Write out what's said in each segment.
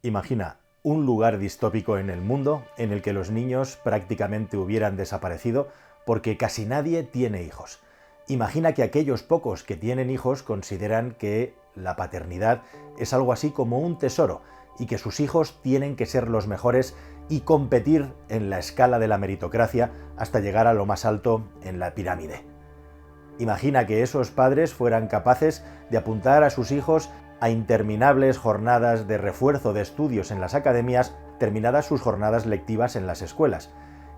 Imagina un lugar distópico en el mundo en el que los niños prácticamente hubieran desaparecido porque casi nadie tiene hijos. Imagina que aquellos pocos que tienen hijos consideran que la paternidad es algo así como un tesoro y que sus hijos tienen que ser los mejores y competir en la escala de la meritocracia hasta llegar a lo más alto en la pirámide. Imagina que esos padres fueran capaces de apuntar a sus hijos a interminables jornadas de refuerzo de estudios en las academias, terminadas sus jornadas lectivas en las escuelas.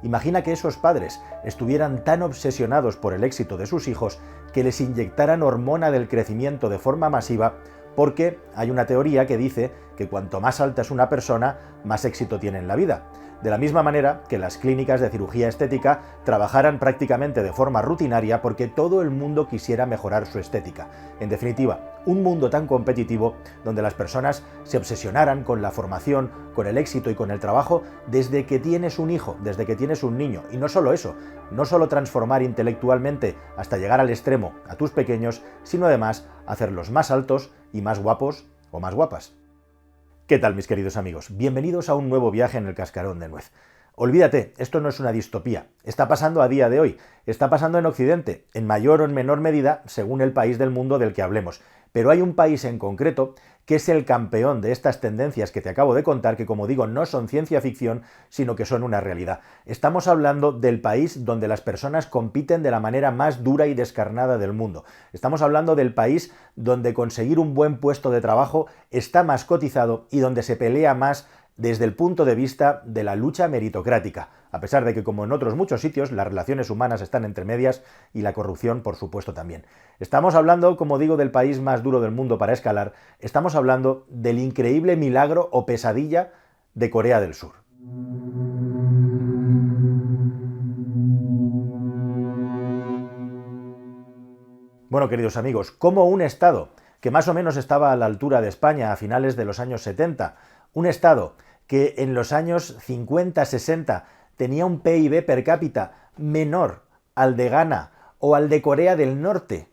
Imagina que esos padres estuvieran tan obsesionados por el éxito de sus hijos que les inyectaran hormona del crecimiento de forma masiva, porque hay una teoría que dice que cuanto más alta es una persona, más éxito tiene en la vida. De la misma manera que las clínicas de cirugía estética trabajaran prácticamente de forma rutinaria porque todo el mundo quisiera mejorar su estética. En definitiva, un mundo tan competitivo donde las personas se obsesionaran con la formación, con el éxito y con el trabajo desde que tienes un hijo, desde que tienes un niño. Y no solo eso, no solo transformar intelectualmente hasta llegar al extremo a tus pequeños, sino además hacerlos más altos y más guapos o más guapas. ¿Qué tal, mis queridos amigos? Bienvenidos a un nuevo viaje en el cascarón de nuez. Olvídate, esto no es una distopía. Está pasando a día de hoy. Está pasando en Occidente, en mayor o en menor medida, según el país del mundo del que hablemos. Pero hay un país en concreto que es el campeón de estas tendencias que te acabo de contar, que como digo, no son ciencia ficción, sino que son una realidad. Estamos hablando del país donde las personas compiten de la manera más dura y descarnada del mundo. Estamos hablando del país donde conseguir un buen puesto de trabajo está más cotizado y donde se pelea más desde el punto de vista de la lucha meritocrática, a pesar de que, como en otros muchos sitios, las relaciones humanas están entre medias y la corrupción, por supuesto, también. Estamos hablando, como digo, del país más duro del mundo para escalar. Estamos hablando del increíble milagro o pesadilla de Corea del Sur. Bueno, queridos amigos, como un Estado que más o menos estaba a la altura de España a finales de los años 70, un Estado que en los años 50-60 tenía un PIB per cápita menor al de Ghana o al de Corea del Norte.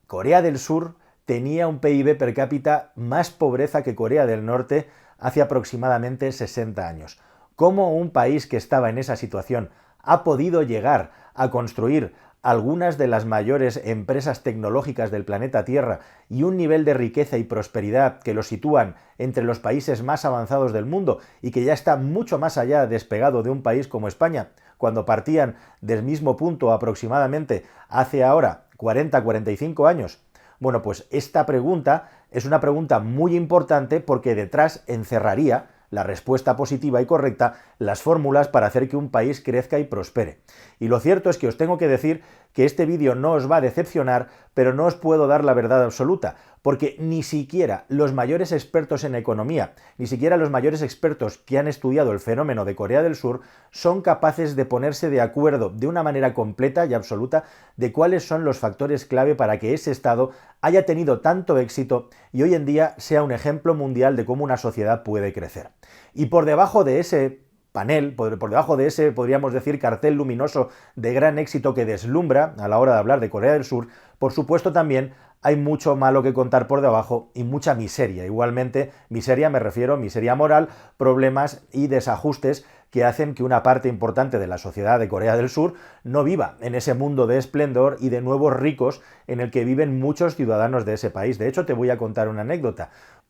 Corea del Sur tenía un PIB per cápita más pobreza que Corea del Norte hace aproximadamente 60 años. ¿Cómo un país que estaba en esa situación ha podido llegar a construir algunas de las mayores empresas tecnológicas del planeta Tierra y un nivel de riqueza y prosperidad que lo sitúan entre los países más avanzados del mundo y que ya está mucho más allá despegado de un país como España, cuando partían del mismo punto aproximadamente hace ahora 40-45 años? Bueno, pues esta pregunta es una pregunta muy importante porque detrás encerraría la respuesta positiva y correcta, las fórmulas para hacer que un país crezca y prospere. Y lo cierto es que os tengo que decir que este vídeo no os va a decepcionar, pero no os puedo dar la verdad absoluta, porque ni siquiera los mayores expertos en economía, ni siquiera los mayores expertos que han estudiado el fenómeno de Corea del Sur, son capaces de ponerse de acuerdo de una manera completa y absoluta de cuáles son los factores clave para que ese Estado haya tenido tanto éxito y hoy en día sea un ejemplo mundial de cómo una sociedad puede crecer. Y por debajo de ese panel, por debajo de ese, podríamos decir, cartel luminoso de gran éxito que deslumbra a la hora de hablar de Corea del Sur, por supuesto también hay mucho malo que contar por debajo y mucha miseria. Igualmente, miseria me refiero a miseria moral, problemas y desajustes que hacen que una parte importante de la sociedad de Corea del Sur no viva en ese mundo de esplendor y de nuevos ricos en el que viven muchos ciudadanos de ese país. De hecho, te voy a contar una anécdota.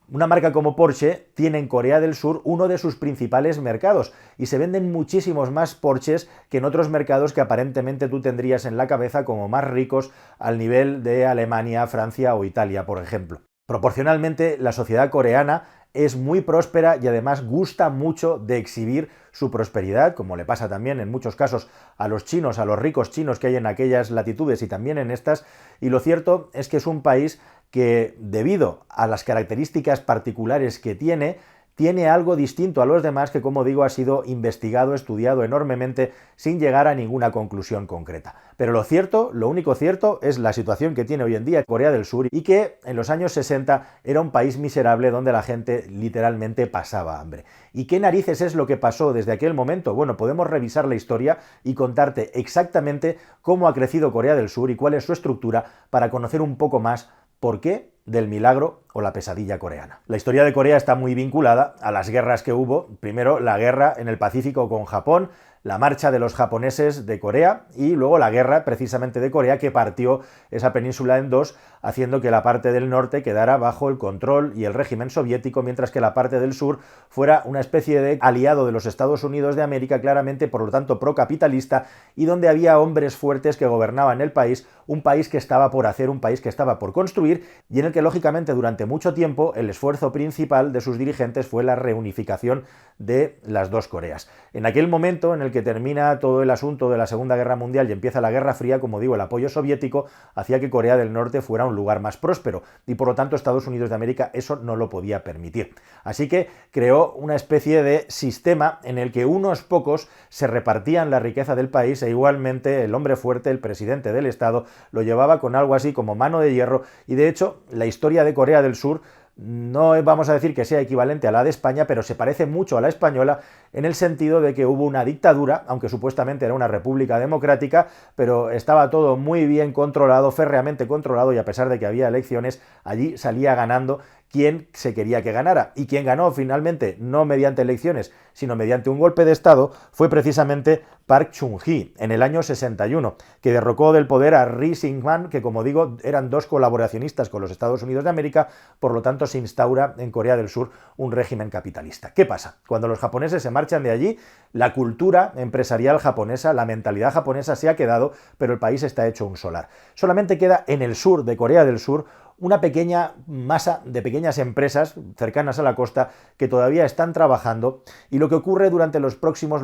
Una marca como Porsche tiene en Corea del Sur uno de sus principales mercados y se venden muchísimos más Porsches que en otros mercados que aparentemente tú tendrías en la cabeza como más ricos al nivel de Alemania, Francia o Italia, por ejemplo. Proporcionalmente, la sociedad coreana es muy próspera y además gusta mucho de exhibir su prosperidad, como le pasa también en muchos casos a los chinos, a los ricos chinos que hay en aquellas latitudes y también en estas, y lo cierto es que es un país que, debido a las características particulares que tiene algo distinto a los demás que, como digo, ha sido investigado, estudiado enormemente sin llegar a ninguna conclusión concreta. Pero lo único cierto es la situación que tiene hoy en día Corea del Sur y que en los años 60 era un país miserable donde la gente literalmente pasaba hambre. ¿Y qué narices es lo que pasó desde aquel momento? Bueno, podemos revisar la historia y contarte exactamente cómo ha crecido Corea del Sur y cuál es su estructura para conocer un poco más por qué del milagro o la pesadilla coreana. La historia de Corea está muy vinculada a las guerras que hubo. Primero, la guerra en el Pacífico con Japón, la marcha de los japoneses de Corea y luego la guerra precisamente de Corea, que partió esa península en dos, haciendo que la parte del norte quedara bajo el control y el régimen soviético, mientras que la parte del sur fuera una especie de aliado de los Estados Unidos de América, claramente, por lo tanto, procapitalista, y donde había hombres fuertes que gobernaban el país, un país que estaba por hacer, un país que estaba por construir, y en el que, lógicamente, durante mucho tiempo, el esfuerzo principal de sus dirigentes fue la reunificación de las dos Coreas. En aquel momento en el que termina todo el asunto de la Segunda Guerra Mundial y empieza la Guerra Fría, como digo, el apoyo soviético hacía que Corea del Norte fuera un lugar más próspero y por lo tanto Estados Unidos de América eso no lo podía permitir. Así que creó una especie de sistema en el que unos pocos se repartían la riqueza del país e igualmente el hombre fuerte, el presidente del Estado, lo llevaba con algo así como mano de hierro y de hecho la historia de Corea del Sur no vamos a decir que sea equivalente a la de España, pero se parece mucho a la española en el sentido de que hubo una dictadura, aunque supuestamente era una república democrática, pero estaba todo muy bien controlado, férreamente controlado, y a pesar de que había elecciones, allí salía ganando quien se quería que ganara. Y quien ganó finalmente, no mediante elecciones, sino mediante un golpe de Estado, fue precisamente Park Chung-hee, en el año 61, que derrocó del poder a Ri Syngman, que como digo, eran dos colaboracionistas con los Estados Unidos de América, por lo tanto se instaura en Corea del Sur un régimen capitalista. ¿Qué pasa? Cuando los japoneses se marchan de allí, la cultura empresarial japonesa, la mentalidad japonesa se ha quedado, pero el país está hecho un solar. Solamente queda en el sur de Corea del Sur una pequeña masa de pequeñas empresas cercanas a la costa que todavía están trabajando y lo que ocurre durante los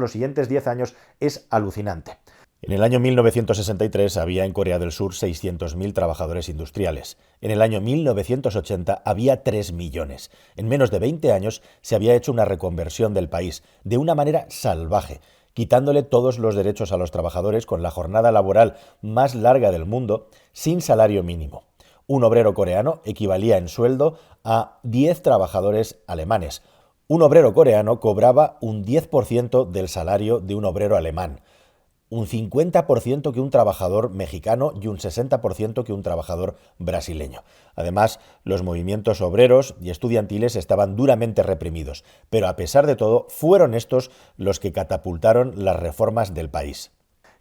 siguientes 10 años es alucinante. En el año 1963 había en Corea del Sur 600.000 trabajadores industriales. En el año 1980 había 3 millones. En menos de 20 años se había hecho una reconversión del país de una manera salvaje, quitándole todos los derechos a los trabajadores con la jornada laboral más larga del mundo sin salario mínimo. Un obrero coreano equivalía en sueldo a 10 trabajadores alemanes. Un obrero coreano cobraba un 10% del salario de un obrero alemán, un 50% que un trabajador mexicano y un 60% que un trabajador brasileño. Además, los movimientos obreros y estudiantiles estaban duramente reprimidos, pero a pesar de todo, fueron estos los que catapultaron las reformas del país.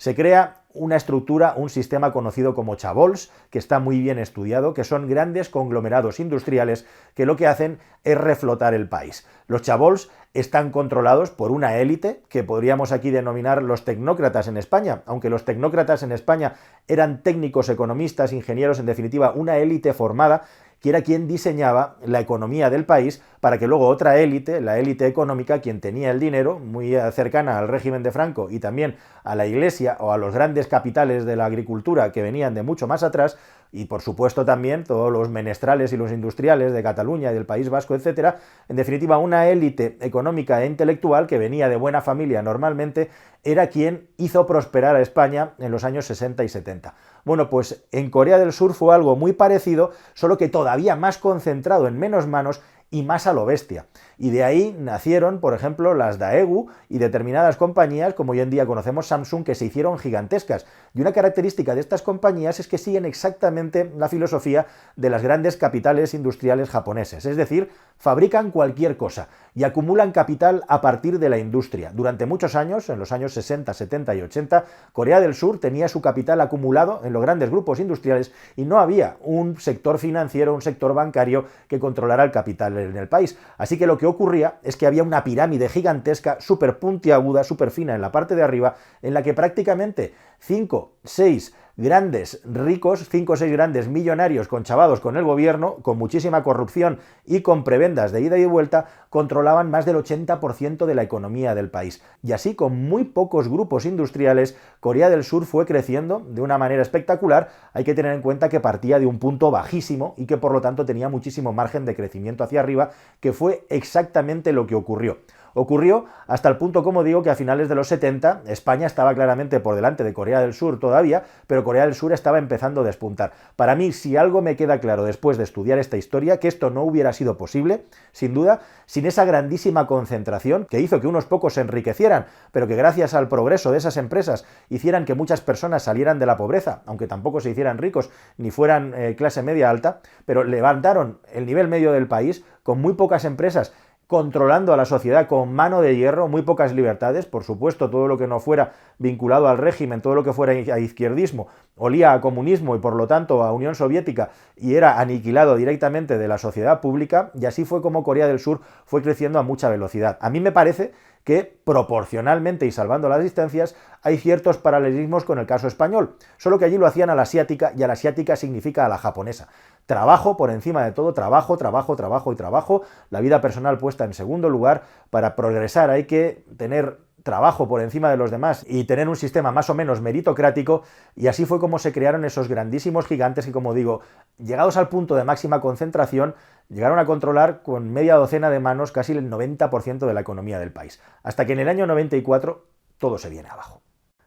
Se crea una estructura, un sistema conocido como chabols, que está muy bien estudiado, que son grandes conglomerados industriales que lo que hacen es reflotar el país. Los chabols están controlados por una élite que podríamos aquí denominar los tecnócratas en España, aunque los tecnócratas en España eran técnicos, economistas, ingenieros, en definitiva una élite formada que era quien diseñaba la economía del país para que luego otra élite, la élite económica, quien tenía el dinero, muy cercana al régimen de Franco y también a la Iglesia o a los grandes capitales de la agricultura que venían de mucho más atrás, y por supuesto también todos los menestrales y los industriales de Cataluña y del País Vasco, etcétera, en definitiva una élite económica e intelectual que venía de buena familia normalmente, era quien hizo prosperar a España en los años 60 y 70. Bueno, pues en Corea del Sur fue algo muy parecido, solo que todavía más concentrado en menos manos y más a lo bestia. Y de ahí nacieron, por ejemplo, las Daewoo y determinadas compañías, como hoy en día conocemos Samsung, que se hicieron gigantescas. Y una característica de estas compañías es que siguen exactamente la filosofía de las grandes capitales industriales japoneses. Es decir, fabrican cualquier cosa y acumulan capital a partir de la industria. Durante muchos años, en los años 60, 70 y 80, Corea del Sur tenía su capital acumulado en los grandes grupos industriales y no había un sector financiero, un sector bancario que controlara el capital en el país. Así que lo que ocurría es que había una pirámide gigantesca, súper puntiaguda, súper fina en la parte de arriba, en la que prácticamente 5, 6 grandes ricos, 5 o 6 grandes millonarios conchavados con el gobierno, con muchísima corrupción y con prebendas de ida y vuelta, controlaban más del 80% de la economía del país. Y así, con muy pocos grupos industriales, Corea del Sur fue creciendo de una manera espectacular. Hay que tener en cuenta que partía de un punto bajísimo y que por lo tanto tenía muchísimo margen de crecimiento hacia arriba, que fue exactamente lo que ocurrió. Ocurrió hasta el punto, como digo, que a finales de los 70 España estaba claramente por delante de Corea del Sur todavía, pero Corea del Sur estaba empezando a despuntar. Para mí, si algo me queda claro después de estudiar esta historia, que esto no hubiera sido posible, sin duda, sin esa grandísima concentración que hizo que unos pocos se enriquecieran, pero que gracias al progreso de esas empresas hicieran que muchas personas salieran de la pobreza, aunque tampoco se hicieran ricos ni fueran clase media alta, pero levantaron el nivel medio del país con muy pocas empresas controlando a la sociedad con mano de hierro, muy pocas libertades, por supuesto, todo lo que no fuera vinculado al régimen, todo lo que fuera a izquierdismo, olía a comunismo y por lo tanto a Unión Soviética y era aniquilado directamente de la sociedad pública, y así fue como Corea del Sur fue creciendo a mucha velocidad. A mí me parece que proporcionalmente y salvando las distancias hay ciertos paralelismos con el caso español, solo que allí lo hacían a la asiática y a la asiática significa a la japonesa. Trabajo por encima de todo, trabajo, trabajo, trabajo y trabajo, la vida personal puesta en segundo lugar. Para progresar hay que tener trabajo por encima de los demás y tener un sistema más o menos meritocrático, y así fue como se crearon esos grandísimos gigantes que, como digo, llegados al punto de máxima concentración, llegaron a controlar con media docena de manos casi el 90% de la economía del país, hasta que en el año 94 todo se viene abajo.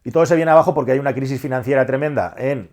Y todo se viene abajo porque hay una crisis financiera tremenda en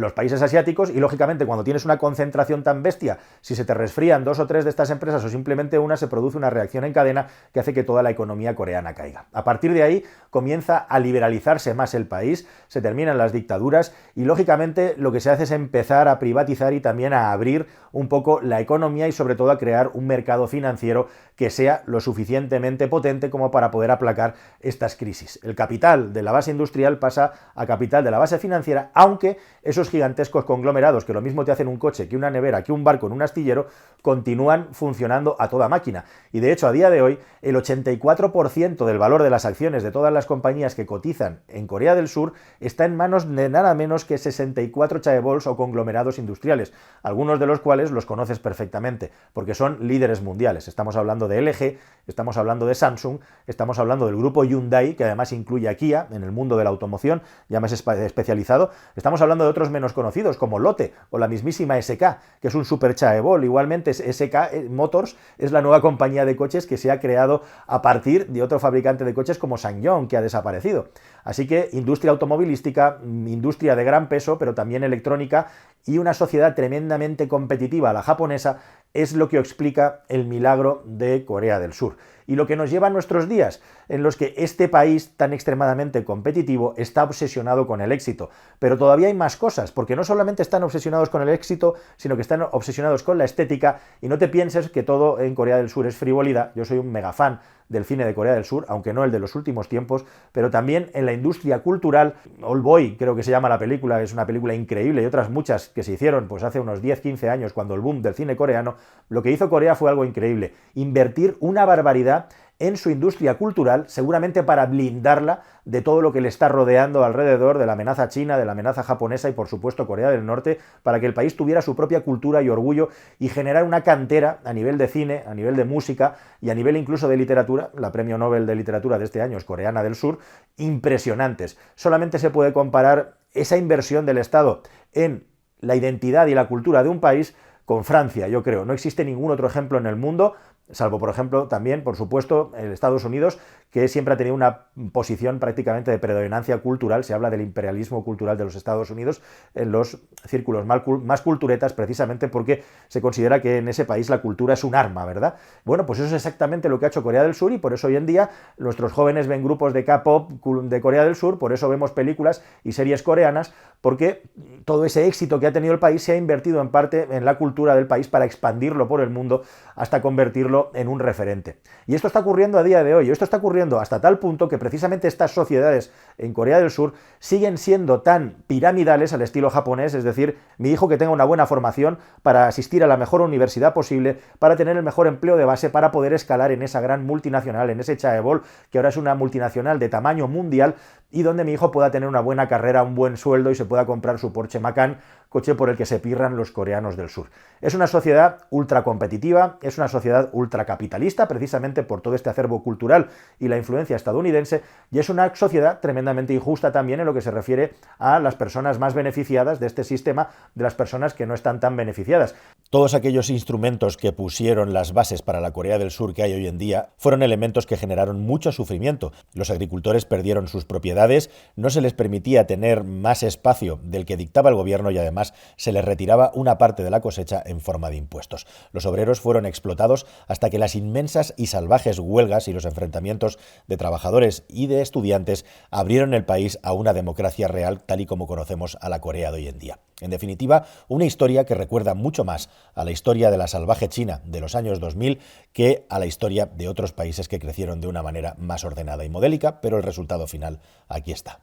los países asiáticos y, lógicamente, cuando tienes una concentración tan bestia, si se te resfrían dos o tres de estas empresas o simplemente una, se produce una reacción en cadena que hace que toda la economía coreana caiga. A partir de ahí comienza a liberalizarse más el país, se terminan las dictaduras y, lógicamente, lo que se hace es empezar a privatizar y también a abrir un poco la economía y, sobre todo, a crear un mercado financiero que sea lo suficientemente potente como para poder aplacar estas crisis. El capital de la base industrial pasa a capital de la base financiera, aunque esos gigantescos conglomerados, que lo mismo te hacen un coche, que una nevera, que un barco en un astillero, continúan funcionando a toda máquina. Y de hecho, a día de hoy, el 84% del valor de las acciones de todas las compañías que cotizan en Corea del Sur está en manos de nada menos que 64 chaebols o conglomerados industriales, algunos de los cuales los conoces perfectamente, porque son líderes mundiales. Estamos hablando de LG, estamos hablando de Samsung, estamos hablando del grupo Hyundai, que además incluye a Kia en el mundo de la automoción, ya más especializado. Estamos hablando de otros menos conocidos, como Lotte o la mismísima SK, que es un super chaebol. Igualmente, SK Motors es la nueva compañía de coches que se ha creado a partir de otro fabricante de coches como SsangYong, que ha desaparecido. Así que industria automovilística, industria de gran peso, pero también electrónica, y una sociedad tremendamente competitiva, la japonesa, es lo que explica el milagro de Corea del Sur. Y lo que nos lleva a nuestros días, en los que este país tan extremadamente competitivo está obsesionado con el éxito. Pero todavía hay más cosas, porque no solamente están obsesionados con el éxito, sino que están obsesionados con la estética, y no te pienses que todo en Corea del Sur es frivolidad. Yo soy un mega fan del cine de Corea del Sur, aunque no el de los últimos tiempos, pero también en la industria cultural. Old Boy, creo que se llama la película, es una película increíble, y otras muchas que se hicieron pues hace unos 10-15 años, cuando el boom del cine coreano. Lo que hizo Corea fue algo increíble, invertir una barbaridad en su industria cultural, seguramente para blindarla de todo lo que le está rodeando alrededor, de la amenaza china, de la amenaza japonesa y, por supuesto, Corea del Norte, para que el país tuviera su propia cultura y orgullo y generar una cantera a nivel de cine, a nivel de música y a nivel incluso de literatura. La premio Nobel de literatura de este año es coreana del Sur, impresionantes. Solamente se puede comparar esa inversión del Estado en la identidad y la cultura de un país con Francia, yo creo. No existe ningún otro ejemplo en el mundo, salvo, por ejemplo, también, por supuesto, en Estados Unidos, que siempre ha tenido una posición prácticamente de predominancia cultural. Se habla del imperialismo cultural de los Estados Unidos en los círculos más culturetas, precisamente porque se considera que en ese país la cultura es un arma, ¿verdad? Bueno, pues eso es exactamente lo que ha hecho Corea del Sur, y por eso hoy en día nuestros jóvenes ven grupos de K-pop de Corea del Sur, por eso vemos películas y series coreanas, porque todo ese éxito que ha tenido el país se ha invertido en parte en la cultura del país para expandirlo por el mundo hasta convertirlo en un referente. Y esto está ocurriendo a día de hoy, esto está ocurriendo hasta tal punto que precisamente estas sociedades en Corea del Sur siguen siendo tan piramidales al estilo japonés, es decir, mi hijo que tenga una buena formación para asistir a la mejor universidad posible, para tener el mejor empleo de base, para poder escalar en esa gran multinacional, en ese chaebol, que ahora es una multinacional de tamaño mundial, y donde mi hijo pueda tener una buena carrera, un buen sueldo y se pueda comprar su Porsche Macan coche por el que se pirran los coreanos del sur. Es una sociedad ultra competitiva, es una sociedad ultracapitalista, precisamente por todo este acervo cultural y la influencia estadounidense, y es una sociedad tremendamente injusta también en lo que se refiere a las personas más beneficiadas de este sistema, de las personas que no están tan beneficiadas. Todos aquellos instrumentos que pusieron las bases para la Corea del Sur que hay hoy en día fueron elementos que generaron mucho sufrimiento. Los agricultores perdieron sus propiedades, no se les permitía tener más espacio del que dictaba el gobierno y además se les retiraba una parte de la cosecha en forma de impuestos. Los obreros fueron explotados hasta que las inmensas y salvajes huelgas y los enfrentamientos de trabajadores y de estudiantes abrieron el país a una democracia real tal y como conocemos a la Corea de hoy en día. En definitiva, una historia que recuerda mucho más a la historia de la salvaje China de los años 2000 que a la historia de otros países que crecieron de una manera más ordenada y modélica, pero el resultado final aquí está.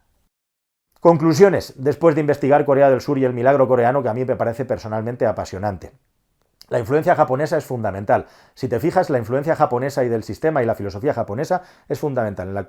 Conclusiones, después de investigar Corea del Sur y el milagro coreano, que a mí me parece personalmente apasionante. La influencia japonesa es fundamental. Si te fijas, la influencia japonesa y del sistema y la filosofía japonesa es fundamental en la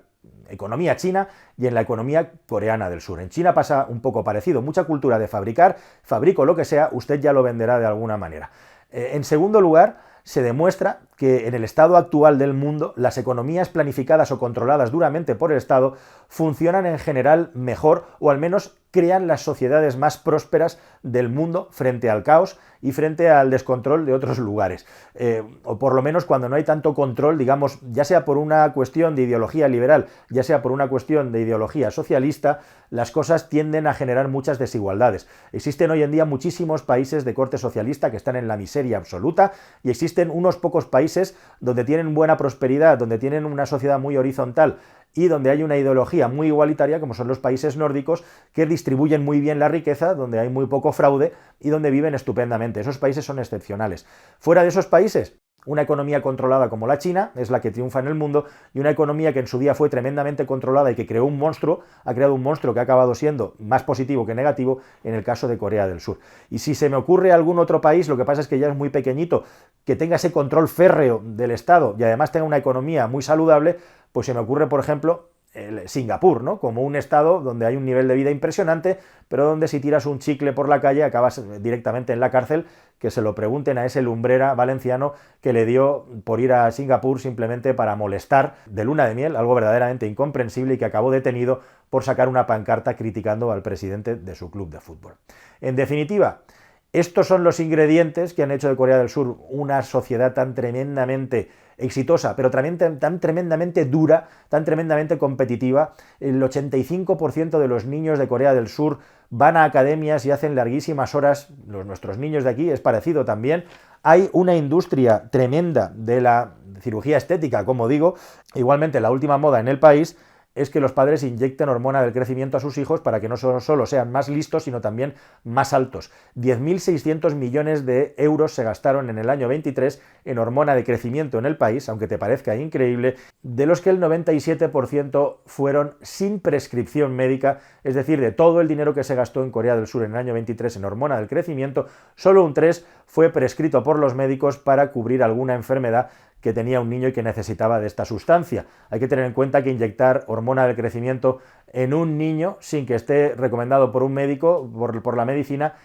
economía china y en la economía coreana del sur. En China pasa un poco parecido, mucha cultura de fabricar, fabrico lo que sea, usted ya lo venderá de alguna manera. En segundo lugar, se demuestra que en el estado actual del mundo las economías planificadas o controladas duramente por el Estado funcionan en general mejor o al menos crean las sociedades más prósperas del mundo frente al caos y frente al descontrol de otros lugares. O por lo menos cuando no hay tanto control, digamos, ya sea por una cuestión de ideología liberal, ya sea por una cuestión de ideología socialista, las cosas tienden a generar muchas desigualdades. Existen hoy en día muchísimos países de corte socialista que están en la miseria absoluta y existen unos pocos países donde tienen buena prosperidad, donde tienen una sociedad muy horizontal y donde hay una ideología muy igualitaria, como son los países nórdicos, que distribuyen muy bien la riqueza, donde hay muy poco fraude y donde viven estupendamente. Esos países son excepcionales. Fuera de esos países, una economía controlada como la China es la que triunfa en el mundo, y una economía que en su día fue tremendamente controlada y que creó un monstruo, ha creado un monstruo que ha acabado siendo más positivo que negativo en el caso de Corea del Sur. Y si se me ocurre algún otro país, lo que pasa es que ya es muy pequeñito, que tenga ese control férreo del Estado y además tenga una economía muy saludable, pues se me ocurre, por ejemplo, Singapur, ¿no? Como un estado donde hay un nivel de vida impresionante, pero donde si tiras un chicle por la calle acabas directamente en la cárcel, que se lo pregunten a ese lumbrera valenciano que le dio por ir a Singapur simplemente para molestar de luna de miel, algo verdaderamente incomprensible, y que acabó detenido por sacar una pancarta criticando al presidente de su club de fútbol. En definitiva, estos son los ingredientes que han hecho de Corea del Sur una sociedad tan tremendamente exitosa, pero también tan tremendamente dura, tan tremendamente competitiva. El 85% de los niños de Corea del Sur van a academias y hacen larguísimas horas. Nuestros niños de aquí es parecido también. Hay una industria tremenda de la cirugía estética, como digo. Igualmente, la última moda en el país es que los padres inyecten hormona del crecimiento a sus hijos para que no solo sean más listos, sino también más altos. 10.600 millones de euros se gastaron en el año 23 en hormona de crecimiento en el país, aunque te parezca increíble, de los que el 97% fueron sin prescripción médica, es decir, de todo el dinero que se gastó en Corea del Sur en el año 23 en hormona del crecimiento, solo un 3% fue prescrito por los médicos para cubrir alguna enfermedad que tenía un niño y que necesitaba de esta sustancia. Hay que tener en cuenta que inyectar hormona del crecimiento en un niño sin que esté recomendado por un médico, por la medicina,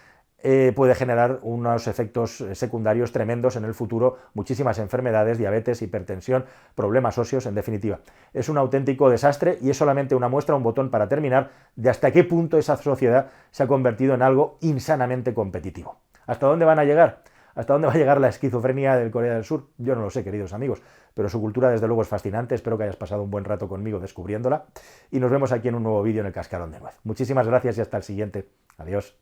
puede generar unos efectos secundarios tremendos en el futuro, muchísimas enfermedades, diabetes, hipertensión, problemas óseos, en definitiva. Es un auténtico desastre y es solamente una muestra, un botón para terminar, de hasta qué punto esa sociedad se ha convertido en algo insanamente competitivo. ¿Hasta dónde van a llegar? ¿Hasta dónde va a llegar la esquizofrenia del Corea del Sur? Yo no lo sé, queridos amigos, pero su cultura desde luego es fascinante. Espero que hayas pasado un buen rato conmigo descubriéndola y nos vemos aquí en un nuevo vídeo en el Cascarón de Nuez. Muchísimas gracias y hasta el siguiente. Adiós.